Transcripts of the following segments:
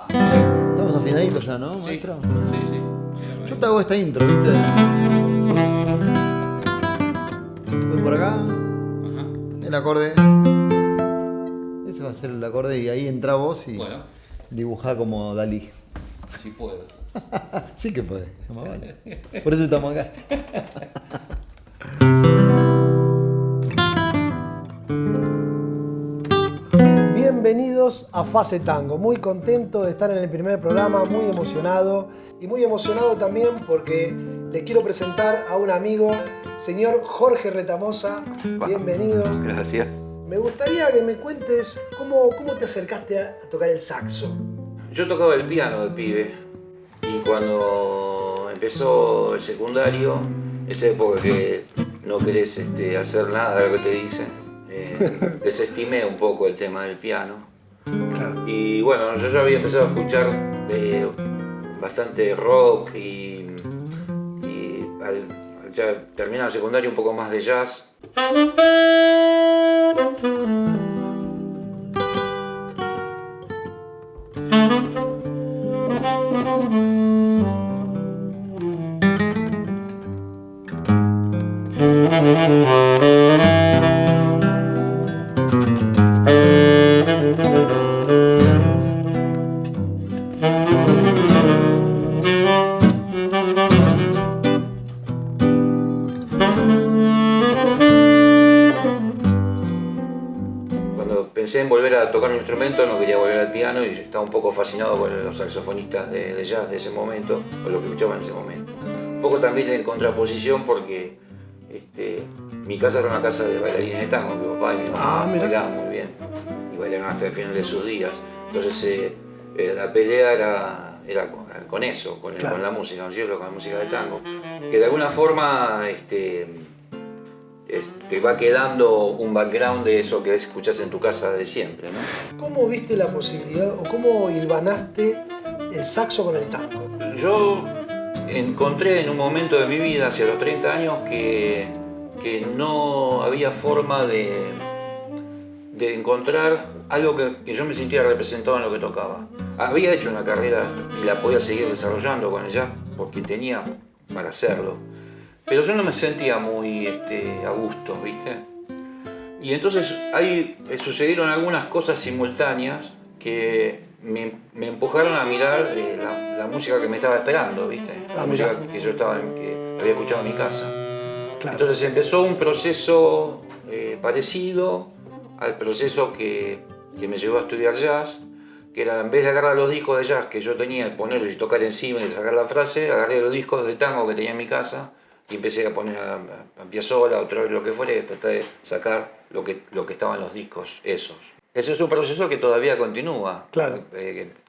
Estamos afinaditos ya, ¿no, maestro? Sí, sí. Yo te hago esta intro, ¿viste? Voy por acá. Ajá. El acorde. Ese va a ser el acorde y ahí entra vos y Bueno, dibujá como Dalí. si puedo. Sí que podés, más vale. Por eso estamos acá. Bienvenidos a Fase Tango, muy contento de estar en el primer programa, muy emocionado y muy emocionado también porque le quiero presentar a un amigo, señor Jorge Retamosa, bienvenido. Gracias. Me gustaría que me cuentes cómo te acercaste a tocar el saxo. Yo tocaba el piano de pibe y cuando empezó el secundario, esa época que no querés hacer nada de lo que te dicen, desestimé un poco el tema del piano. Claro. Y bueno, yo ya había empezado a escuchar bastante rock y al ya terminar el secundario un poco más de jazz. Cuando pensé en volver a tocar un instrumento, no quería volver al piano y estaba un poco fascinado con los saxofonistas de jazz de ese momento, o lo que escuchaba en ese momento. Un poco también en contraposición porque mi casa era una casa de bailarines de tango, mi papá y mi mamá bailaban muy bien y bailaron hasta el final de sus días. Entonces la pelea era con eso, con la música, ¿no es cierto? Con la música de tango, que de alguna forma te va quedando un background de eso que escuchás en tu casa de siempre, ¿no? ¿Cómo viste la posibilidad o cómo hilvanaste el saxo con el tango? Yo encontré en un momento de mi vida, hacia los 30 años, que no había forma de encontrar algo que yo me sintiera representado en lo que tocaba. Había hecho una carrera y la podía seguir desarrollando con el jazz porque tenía para hacerlo, pero yo no me sentía muy a gusto, ¿viste? Y entonces ahí sucedieron algunas cosas simultáneas que me empujaron a mirar la música que me estaba esperando, ¿viste? La música que yo que había escuchado en mi casa. Claro. Entonces empezó un proceso parecido al proceso que me llevó a estudiar jazz, que era, en vez de agarrar los discos de jazz que yo tenía, ponerlos y tocar encima y sacar la frase, agarré los discos de tango que tenía en mi casa y empecé a poner a Piazzolla, otra vez lo que fuera, y traté de sacar lo que estaba en los discos esos. Ese es un proceso que todavía continúa. Claro.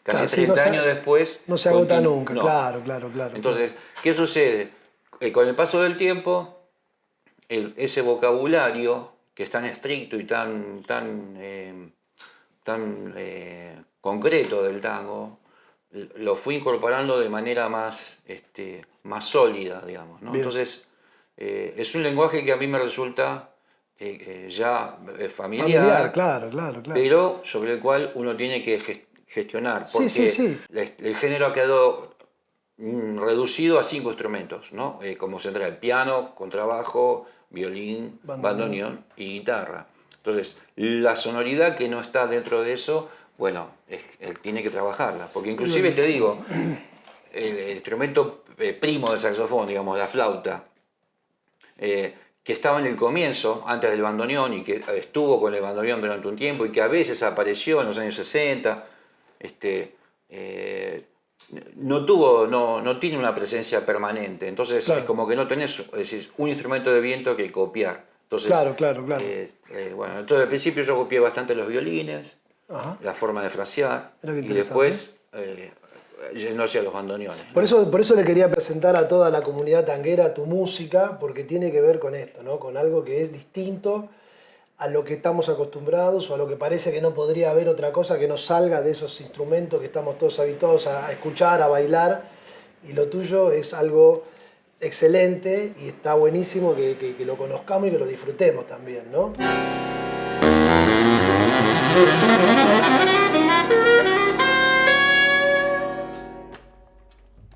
Casi 30 años después. No se agota nunca, no. Claro. Entonces, ¿qué sucede? Con el paso del tiempo, ese vocabulario que es tan estricto y tan concreto del tango, lo fui incorporando de manera más sólida, digamos, ¿no? Entonces, es un lenguaje que a mí me resulta ya familiar, claro. pero sobre el cual uno tiene que gestionar, porque Sí. el género ha quedado reducido a 5 instrumentos, ¿no? Como central, el piano, contrabajo, violín, bandoneón y guitarra. Entonces, la sonoridad que no está dentro de eso, bueno, él tiene que trabajarla, porque inclusive te digo, el instrumento primo del saxofón, digamos, la flauta, que estaba en el comienzo, antes del bandoneón, y que estuvo con el bandoneón durante un tiempo, y que a veces apareció en los años 60, no tiene una presencia permanente. Entonces es como que no tenés, un instrumento de viento que copiar. Entonces, Claro. bueno, entonces al principio yo copié bastante los violines, la forma de frasear, y después yendo hacia los bandoneones, ¿no? Por eso le quería presentar a toda la comunidad tanguera tu música, porque tiene que ver con esto, ¿no? Con algo que es distinto a lo que estamos acostumbrados o a lo que parece que no podría haber otra cosa que nos salga de esos instrumentos que estamos todos habituados a escuchar, a bailar, y lo tuyo es algo excelente y está buenísimo que lo conozcamos y que lo disfrutemos también, ¿no?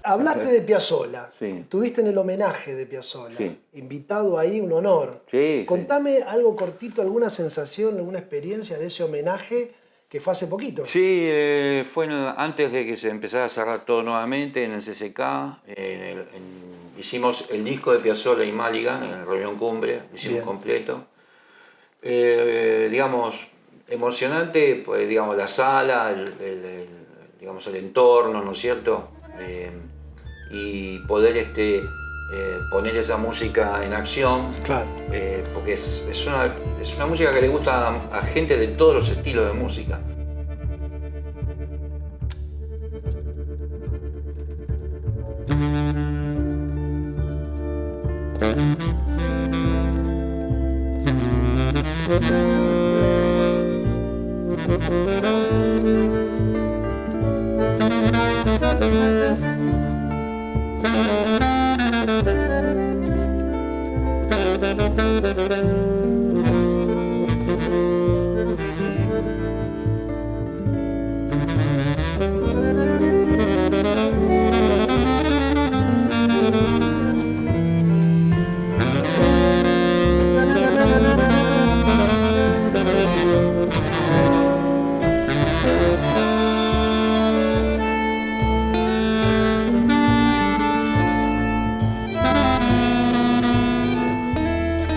Hablaste de Piazzolla, Sí. estuviste en el homenaje de Piazzolla, Sí. invitado ahí, un honor. Sí, Contame algo cortito, alguna sensación, alguna experiencia de ese homenaje que fue hace poquito. Sí, fue antes de que se empezara a cerrar todo nuevamente en el CCK. Hicimos el disco de Piazzolla y Maligan en la reunión cumbre, lo hicimos Bien. completo. Digamos, emocionante, pues digamos, la sala, digamos, el entorno, ¿no es cierto? Y poder poner esa música en acción, Claro. porque es una música que le gusta a gente de todos los estilos de música.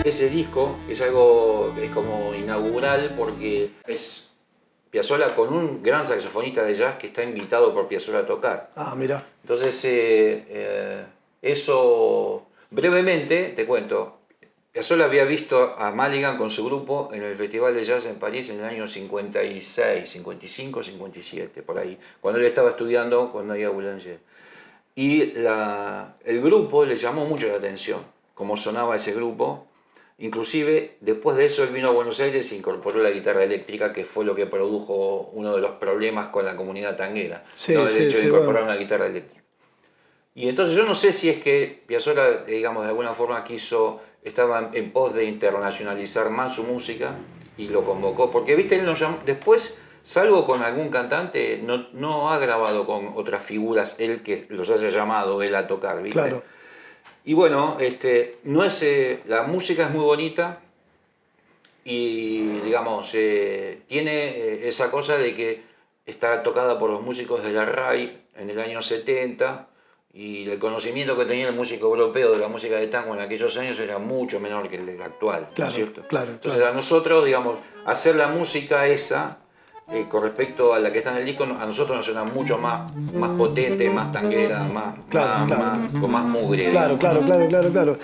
Ese disco es algo, es como inaugural porque es Piazzolla con un gran saxofonista de jazz que está invitado por Piazzolla a tocar. Ah, mira. Entonces, eso, brevemente, te cuento, Piazzolla había visto a Maligan con su grupo en el Festival de Jazz en París en el año 56, 55, 57, por ahí, cuando él estaba estudiando con Nadia Boulanger. Y el grupo le llamó mucho la atención, cómo sonaba ese grupo. Inclusive, después de eso, él vino a Buenos Aires e incorporó la guitarra eléctrica, que fue lo que produjo uno de los problemas con la comunidad tanguera, Sí, ¿no? El sí, hecho de sí, incorporar bueno. una guitarra eléctrica. Y entonces yo no sé si es que Piazzolla, digamos, de alguna forma estaba en pos de internacionalizar más su música y lo convocó, porque, viste, él nos llamó, después, salvo con algún cantante, no ha grabado con otras figuras, él que los haya llamado él a tocar, ¿viste? Claro. Y bueno, no es, la música es muy bonita y, digamos, tiene esa cosa de que está tocada por los músicos de la RAI en el año 70 y el conocimiento que tenía el músico europeo de la música de tango en aquellos años era mucho menor que el del actual, ¿no Claro, es cierto? claro, Entonces claro. a nosotros, digamos, hacer la música esa, con respecto a la que está en el disco, a nosotros nos suena mucho más potente, más tanguera, Claro, claro. con más mugre. Claro, claro, claro, claro, claro.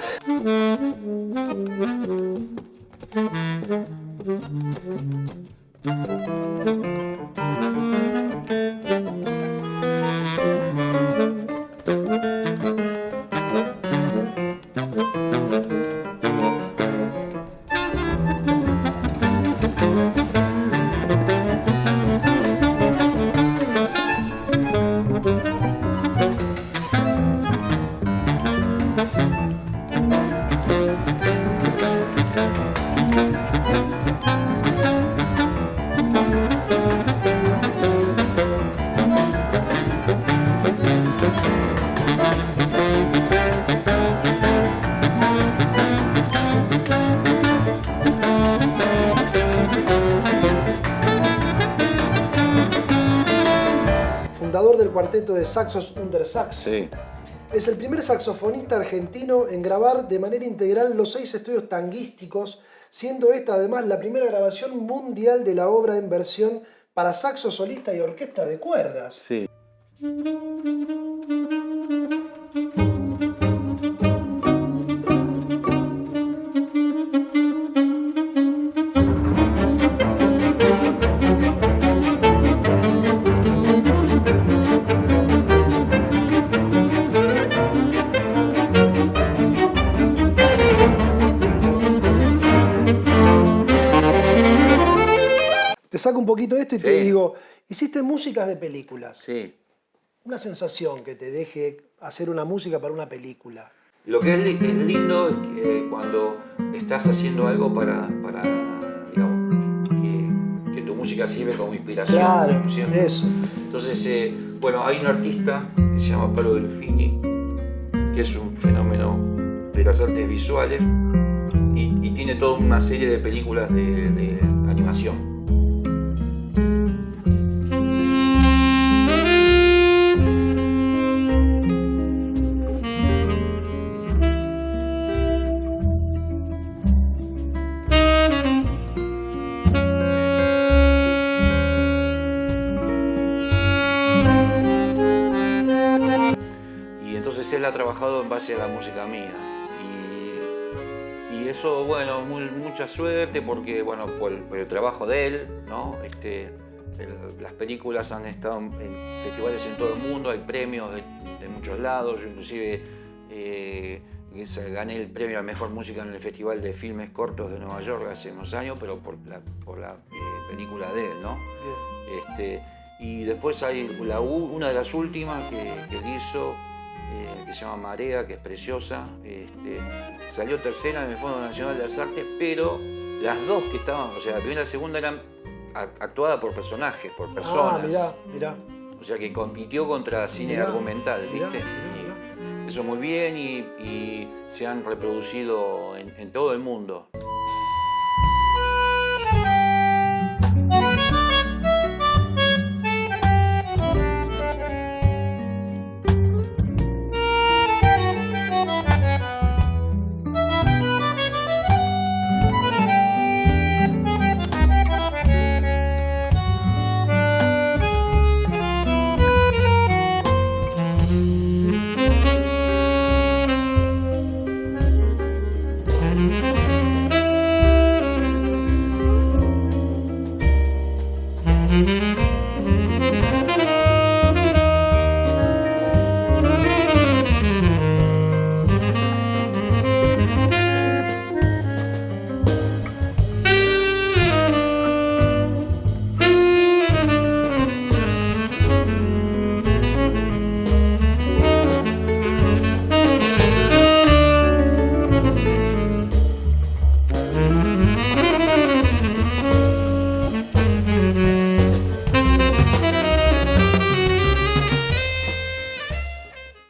Fundador del cuarteto de saxos Untersax. Sí. Es el primer saxofonista argentino en grabar de manera integral los 6 estudios tanguísticos, siendo esta además la primera grabación mundial de la obra en versión para saxo solista y orquesta de cuerdas. Sí. Te saco un poquito de esto y te Sí. digo, hiciste músicas de películas. Sí. Una sensación que te deje hacer una música para una película. Lo que es lindo es que cuando estás haciendo algo para digamos, que tu música sirve como inspiración. Claro, ¿no es cierto? eso. Entonces, bueno, hay un artista que se llama Paolo Delfini, que es un fenómeno de las artes visuales y tiene toda una serie de películas de animación. Entonces él ha trabajado en base a la música mía y eso, bueno, mucha suerte porque, bueno, por el trabajo de él, ¿no? Las películas han estado en festivales en todo el mundo, hay premios de muchos lados, yo inclusive gané el premio a Mejor Música en el Festival de Filmes Cortos de Nueva York hace unos años, pero por la película de él, ¿no? Y después hay una de las últimas que él hizo, que se llama Marea, que es preciosa. Salió tercera en el Fondo Nacional de las Artes, pero las dos que estaban, o sea, la primera y la segunda eran actuadas por personajes, por personas. Mirá. O sea, que compitió contra cine argumental, ¿viste? Y eso muy bien y se han reproducido en todo el mundo.